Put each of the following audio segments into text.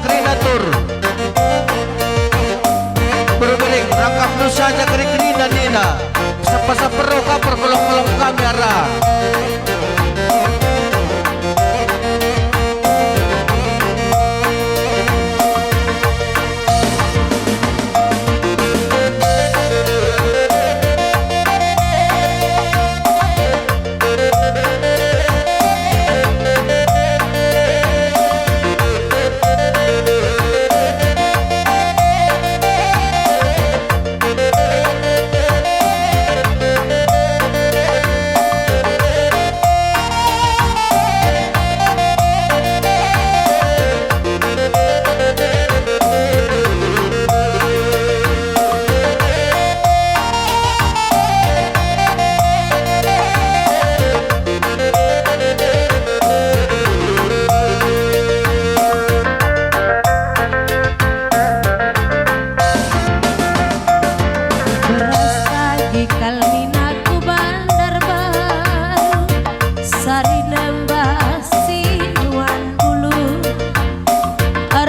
krinatur berbeling rangkap nusa kri krina nina sepasa peroka perkolong-kolong kamera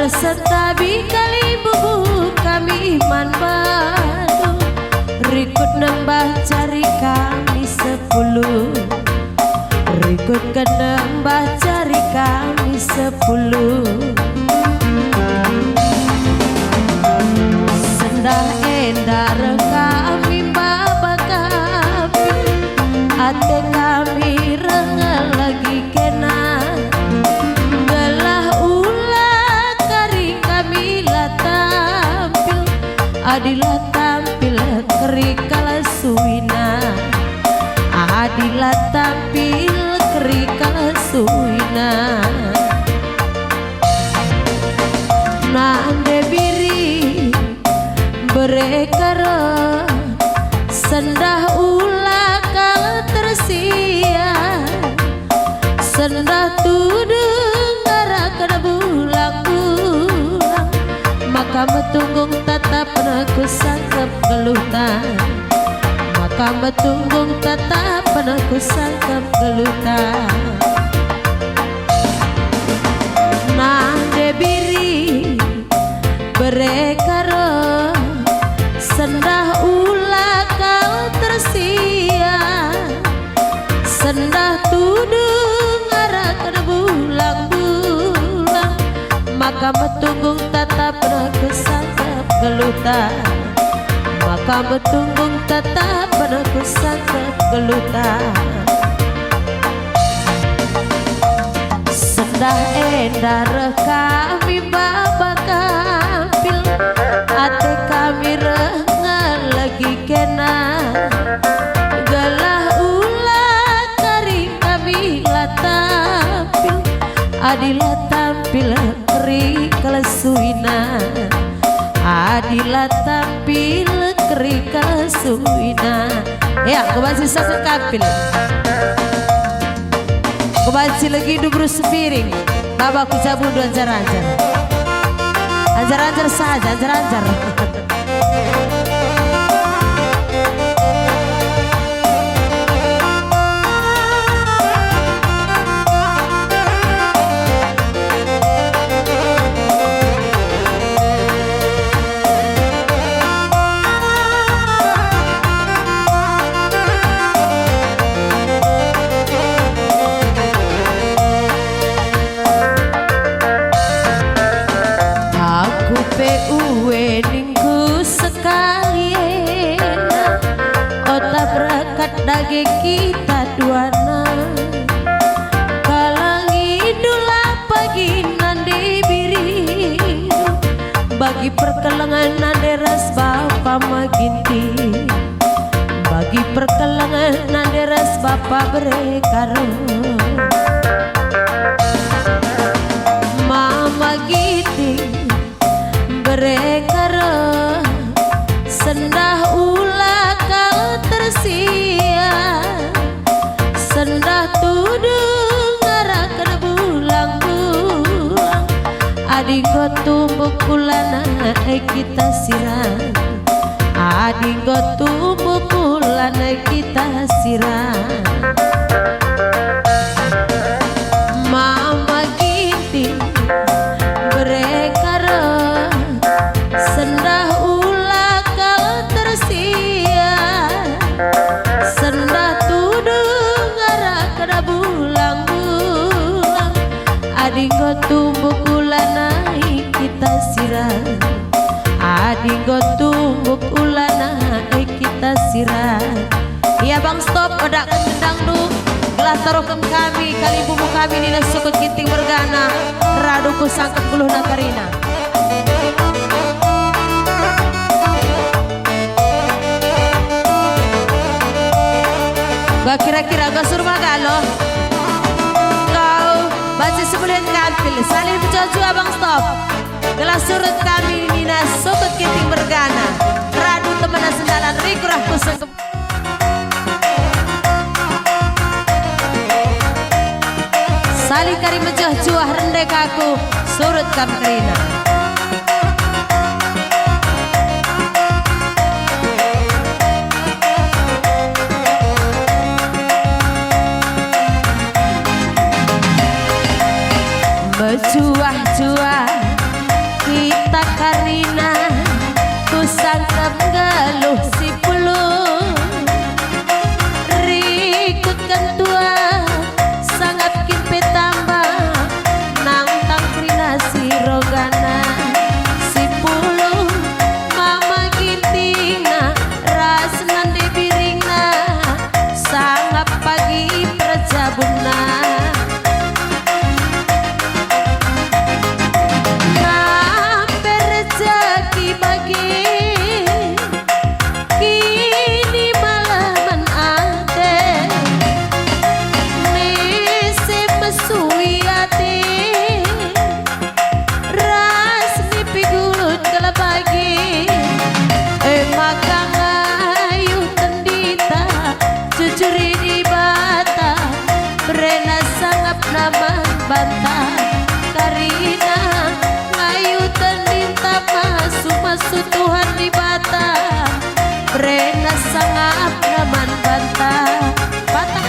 setabi kali bubu kami man badu rikut nembah cari kami 10 rikut ke nembah cari kami 10 sendah endar kami baba kami ate kami rengal lagi kena adilah tampil keri kala suwina adilah tampil keri kala suwina nande biri berekara sendah ulah kala tersia sendah tudung ngarakan bulang-bulang maka metunggung tetap aku sangkep gelutan maka metunggung tetap aku sangkep gelutan nande biri berekaro sendah ulah kau tersia sendah tudung ngarakan bulang-bulang maka metunggung tetap aku sangkep gelutan maka metunggung tetap aku sangkep gelutan sendah endar kami baba kampil ate kami rengal lagi kena galah ulah kari kami latampil adilah tampil keri kalesuina adilah tampil keri kalesuina ya kebansi sasa kapil kebansi lagi dubru sepiring babaku cabut anjar-anjar anjar-anjar saja anjar-anjar ningku sekalian otak berangkat dage kita duana kalang idola pagi nande biri bagi perkelangan nande ras bapa maginti bagi perkelangan nande ras bapa berekaro mama giting berekara sendah ulah kau tersia sendah tudung ngarakan bulang-bulang adinggo tumbuk kulana kita sirang adinggo tumbuk kulana kita sirang mama giting mereka sirat adi gotumbuk ulana kita sirat. Iya bang stop odak kendang du gelah taruhkan kami kali bumu kami nina sukut ginting bergana raduku sangkep puluh nakarina. Gak kira-kira gak suruh magalo kau baca sebelum kantil saling berjojo abang stop gelas surut kami nina sukut ginting bergana radu temenan sendalan rikurah kuseng saling kari mejoh juah rendek aku surut kamrina. Berjuah-juah kita karina ku sangkap galuh si puluh rikutkan tua sangat kimpe tambah nang tangkrina si rogana si puluh mama gintingna ras nande biringna sangat pagi perjabuna. Bantah karina ngayu tendinta masuk Tuhan di bata brena sangap naman bantah bantah.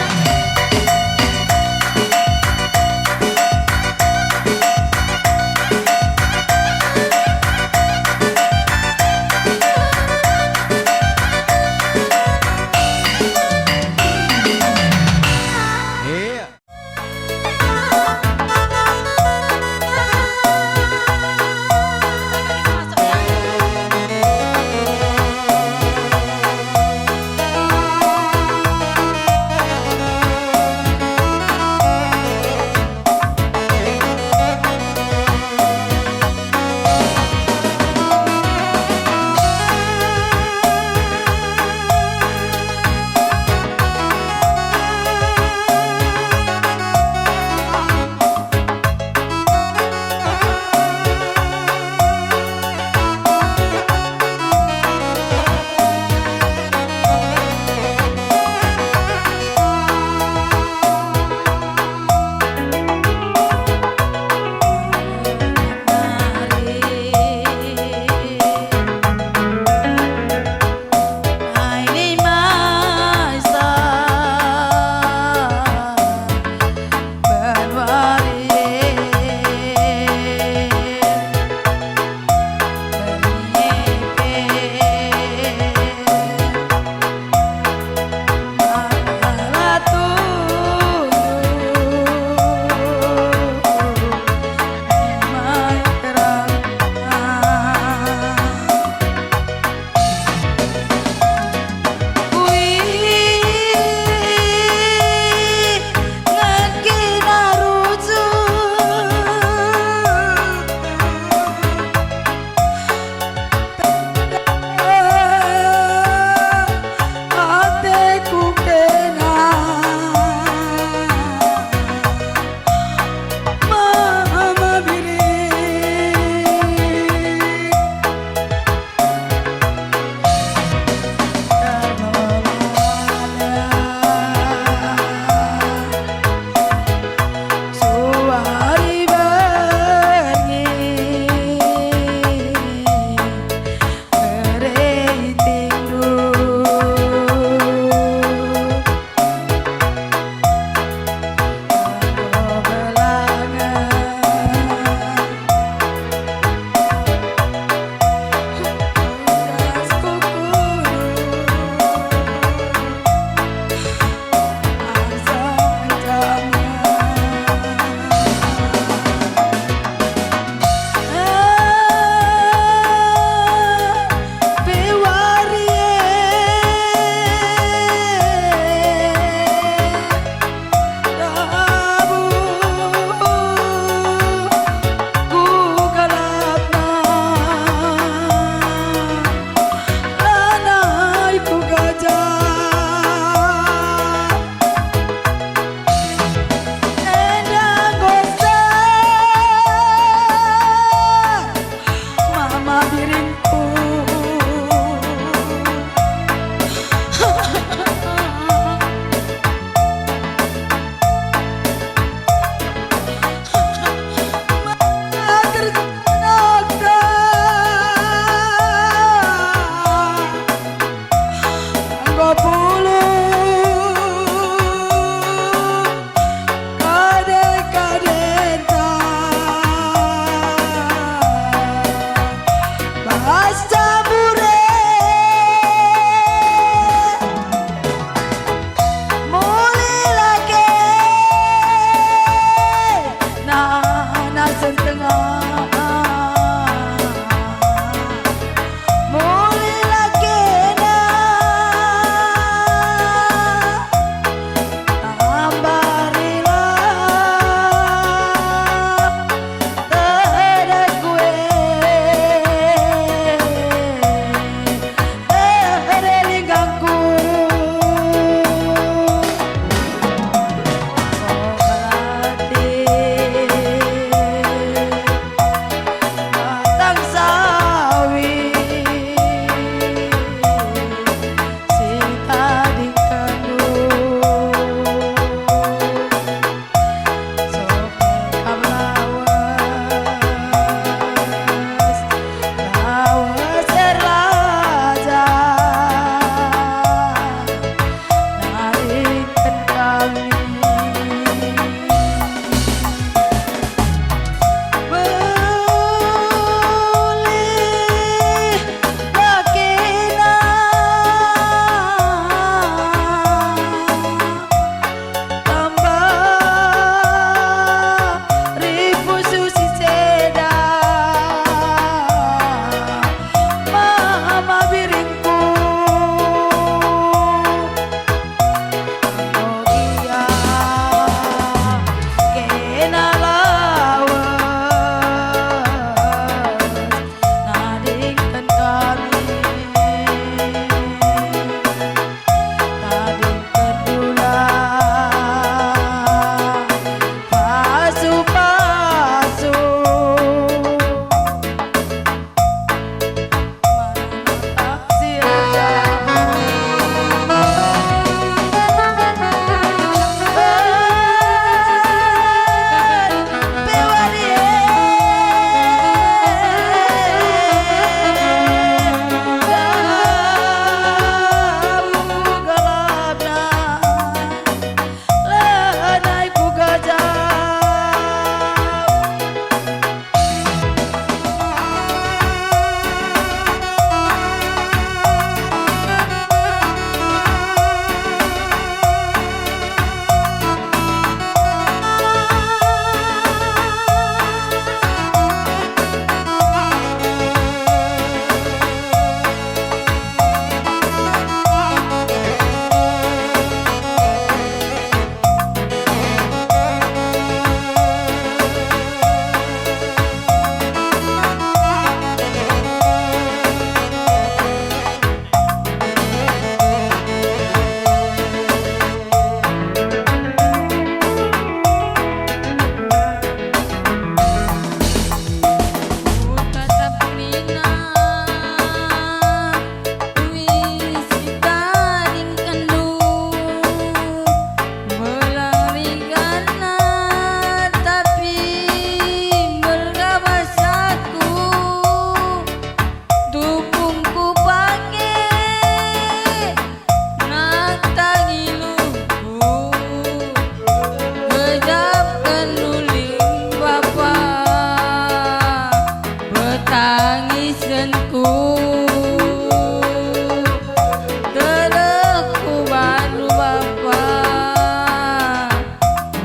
Terku baru bapa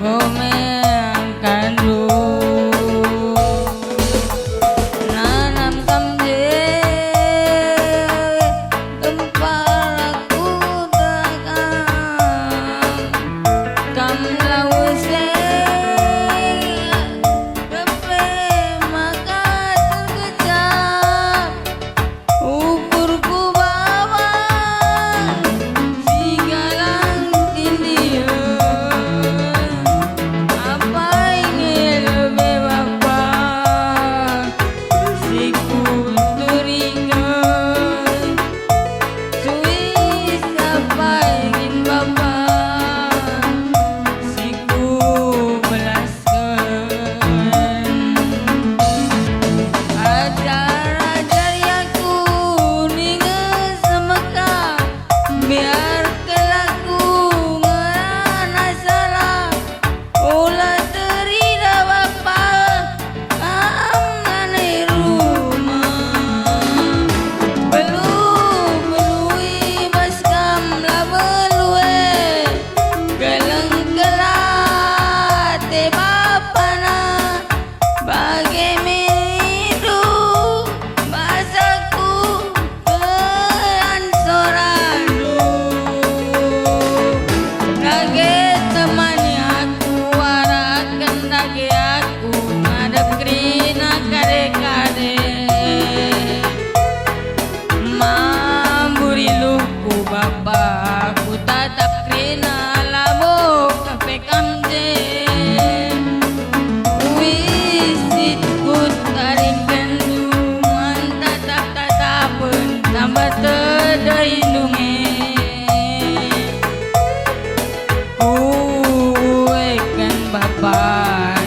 Gomeang kandu Nanam kamje Tempat aku tegang Kam lause Kepe maka terkejap Ukurku bawang Sigalang tindian Apa ingin lebih bapa Siku turingan Suis apa ingin bapa Siku belaskan Ajar-ajar yaku ninges semeka Biar kelaku ngerana salah Ulah terida bapa Kamnane rumah Belui baskam lah belue Geleng-gelat te bapana Bagi menidu bahasaku kean soradu Nage temani aku warakan nage aku ngadep krina kade-kade Mamburi luku bapa aku tatap krina labo kafe kamje Wisit ku taring kendu Mantatap-tatapen tambah terdahindungi Kuekan bapa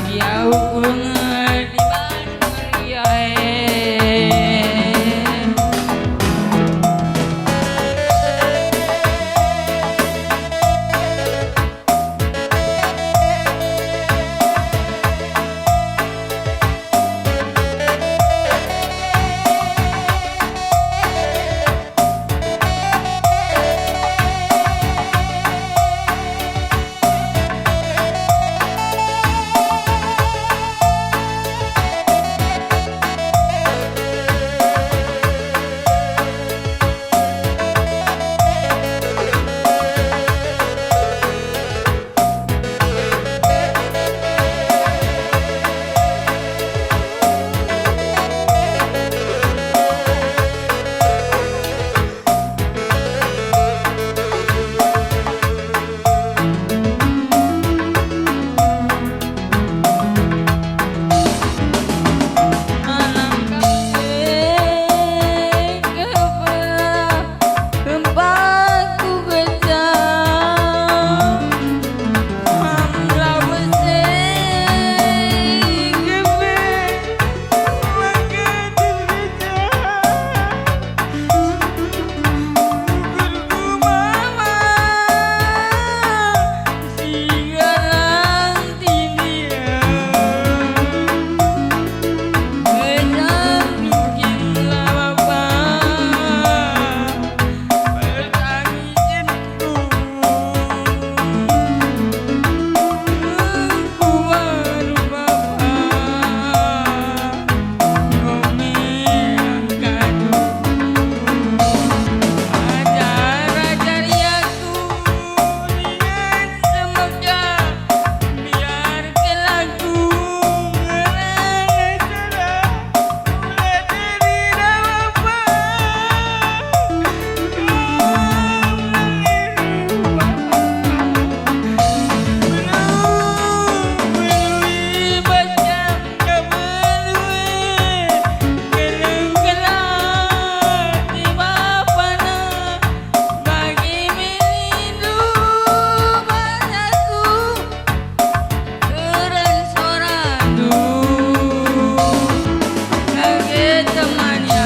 jauh kunget di Bandung temani